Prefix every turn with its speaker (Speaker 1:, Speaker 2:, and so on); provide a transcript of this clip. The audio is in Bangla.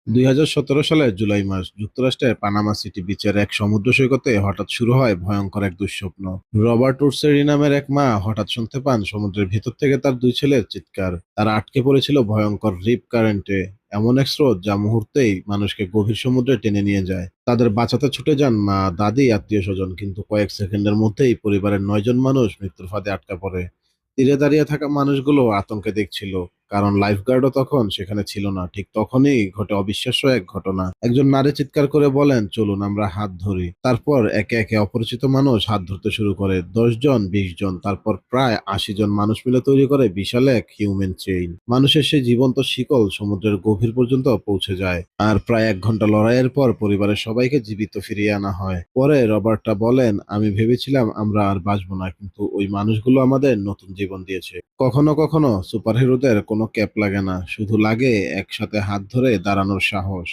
Speaker 1: 2017 সালের জুলাই মাস যুক্তরাষ্ট্রের পানামা সিটি বিচের এক সমুদ্র সৈকতে হঠাৎ শুরু হয় ভয়ঙ্কর এক দুঃস্বপ্ন। রবার্ট উডসেরি নামের এক মা হঠাৎ শুনতে পান সমুদ্রের ভেতর থেকে তার দুই ছেলের চিৎকার। তারা আটকে পড়েছিল ভয়ঙ্কর রিপ কারেন্টে, এমন এক স্রোত যা মুহূর্তেই মানুষকে গভীর সমুদ্রে টেনে নিয়ে যায়। তাদের বাঁচাতে ছুটে যান মা, দাদি, আত্মীয় স্বজন, কিন্তু কয়েক সেকেন্ডের মধ্যেই পরিবারের 9 জন মানুষ মৃত্যুর ফাঁদে আটকা পড়ে। তীরে দাঁড়িয়ে থাকা মানুষগুলো আতঙ্কে দেখছিল, কারণ লাইফগার্ডও তখন সেখানে ছিল না। ঠিক তখনই ঘটে অবিশ্বাস্য এক ঘটনা। একজন নারী চিৎকার করে বলেন, চলুন আমরা হাত ধরি। তারপর একে একে অপরিচিত মানুষ হাত ধরতে শুরু করে। 10 জন, 20 জন, তারপর প্রায় 80 জন মানুষ মিলে তৈরি করে বিশাল এক হিউম্যান চেইন। মানুষের সেই জীবন্ত শিকল সমুদ্রের গভীর পর্যন্ত পৌঁছে যায়। আর প্রায় 1 ঘন্টা লড়াইয়ের পর পরিবারের সবাইকে জীবিত ফিরিয়ে আনা হয়। পরে রবার্টা বলেন, আমি ভেবেছিলাম আমরা আর বাঁচবো না, কিন্তু ওই মানুষগুলো আমাদের নতুন জীবন দিয়েছে। কখনো কখনো সুপারহিরোদের কোনো ক্যাপ লাগে না, শুধু লাগে একসাথে হাত ধরে দাঁড়ানোর সাহস।